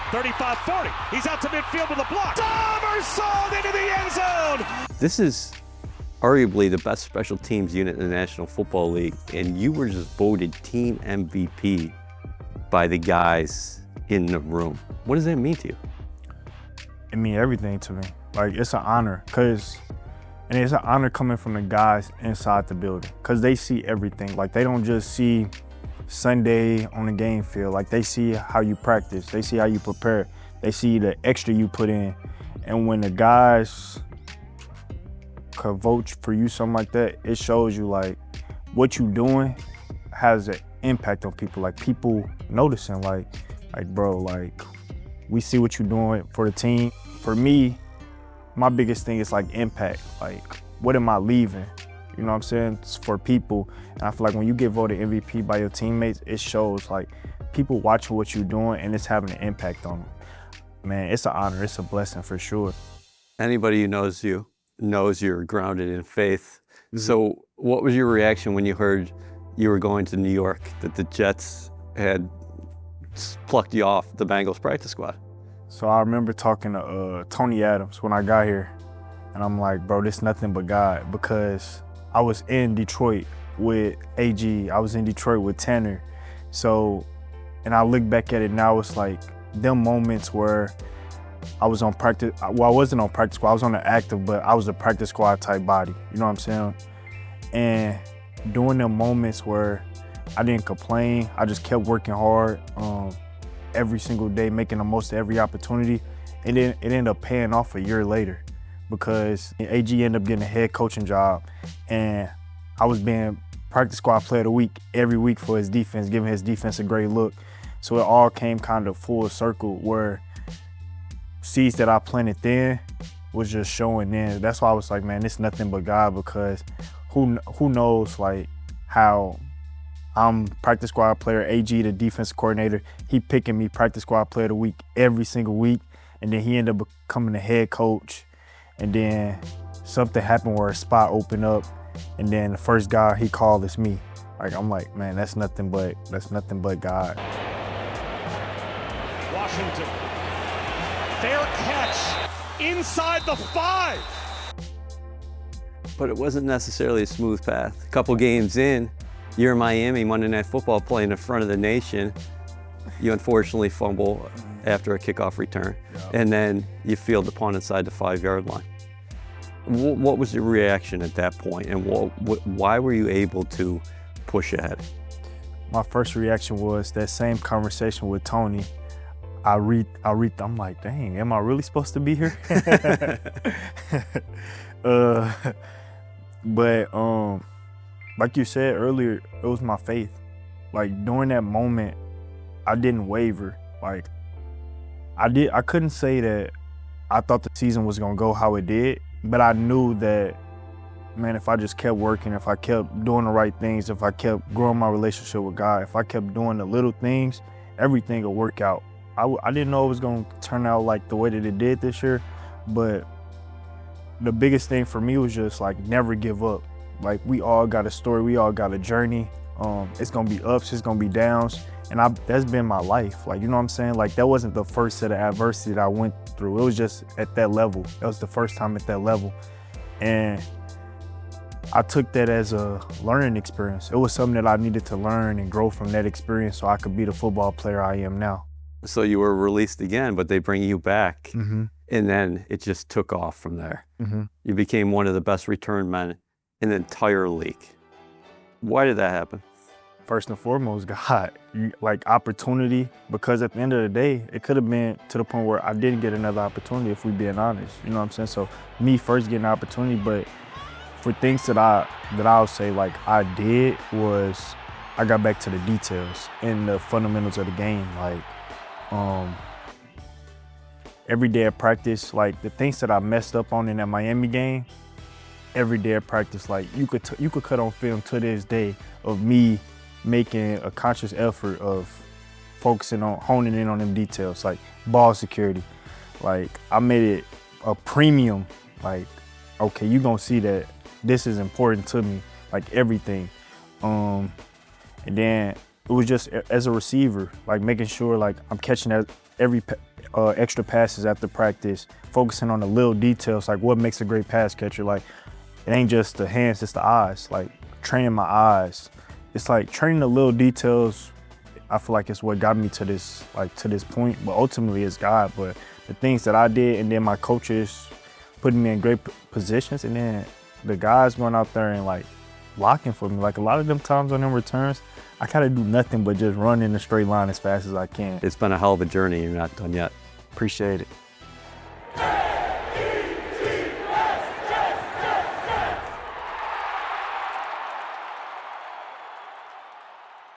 35-40. He's out to midfield with a block. Somersault into the end zone. This is arguably the best special teams unit in the National Football League, and you were just voted team MVP by the guys in the room. What does that mean to you? It means everything to me. Like, it's an honor, and it's an honor coming from the guys inside the building, because they see everything. Like, they don't just see Sunday on the game field. Like, they see how you practice, they see how you prepare, they see the extra you put in. And when the guys could vote for you, something like that, it shows you like what you doing has an impact on people. Like, people noticing, like bro, like, we see what you're doing for the team. For me, my biggest thing is like impact. Like, what am I leaving? You know what I'm saying? It's for people. And I feel like when you get voted MVP by your teammates, it shows like people watching what you're doing and it's having an impact on them. Man, it's an honor, it's a blessing for sure. Anybody who knows you knows you're grounded in faith. So what was your reaction when you heard you were going to New York, that the Jets had plucked you off the Bengals practice squad? So I remember talking to Tony Adams when I got here, and I'm like, bro, this nothing but God, because I was in Detroit with AG, I was in Detroit with Tanner. So, and I look back at it now, it's like them moments where I was on practice, well, I wasn't on practice squad, I was on the active, but I was a practice squad type body, you know what I'm saying? And during them moments where I didn't complain, I just kept working hard every single day, making the most of every opportunity, and then it ended up paying off a year later, because AG ended up getting a head coaching job, and I was being practice squad player of the week every week for his defense, giving his defense a great look. So it all came kind of full circle, where seeds that I planted then was just showing then. That's why I was like, man, it's nothing but God, because who knows like how I'm practice squad player, AG the defensive coordinator, he picking me practice squad player of the week every single week, and then he ended up becoming the head coach, and then something happened where a spot opened up, and then the first guy he called is me. Like, I'm like, man, that's nothing but God. Washington, fair catch inside the 5. But it wasn't necessarily a smooth path. A couple games in, you're in Miami, Monday Night Football, playing in front of the nation. You unfortunately fumble after a kickoff return, and then you field the punt inside the 5-yard line. What was your reaction at that point, and why were you able to push ahead? My first reaction was that same conversation with Tony. I'm like, dang, am I really supposed to be here? But like you said earlier, it was my faith. Like, during that moment, I didn't waver. Like, I couldn't say that I thought the season was gonna go how it did, but I knew that, man, if I just kept working, if I kept doing the right things, if I kept growing my relationship with God, if I kept doing the little things, everything would work out. I didn't know it was gonna turn out like the way that it did this year, but the biggest thing for me was just like never give up. Like, we all got a story, we all got a journey. It's gonna be ups, it's gonna be downs, and that's been my life. Like, you know what I'm saying? Like, that wasn't the first set of adversity that I went through. It was just at that level. That was the first time at that level. And I took that as a learning experience. It was something that I needed to learn and grow from that experience so I could be the football player I am now. So you were released again, but they bring you back, and then it just took off from there. You became one of the best return men in the entire league. Why did that happen? First and foremost, God, like opportunity, because at the end of the day, it could have been to the point where I didn't get another opportunity, if we're being honest. You know what I'm saying? So me first getting an opportunity, but for things that I'll say like I did was I got back to the details and the fundamentals of the game. Like, every day at practice, like the things that I messed up on in that Miami game, every day at practice, like you could cut on film to this day of me making a conscious effort of focusing on honing in on them details, like ball security. Like, I made it a premium, like, okay, you gonna see that this is important to me, like everything. And then it was just as a receiver, like making sure like I'm catching extra passes after practice, focusing on the little details, like what makes a great pass catcher. Like, it ain't just the hands, it's the eyes. Like, training my eyes. It's like training the little details. I feel like it's what got me to this point, but ultimately it's God. But the things that I did, and then my coaches putting me in great positions, and then the guys going out there and like blocking for me. Like, a lot of them times on them returns, I kind of do nothing but just run in a straight line as fast as I can. It's been a hell of a journey. You're not done yet. Appreciate it.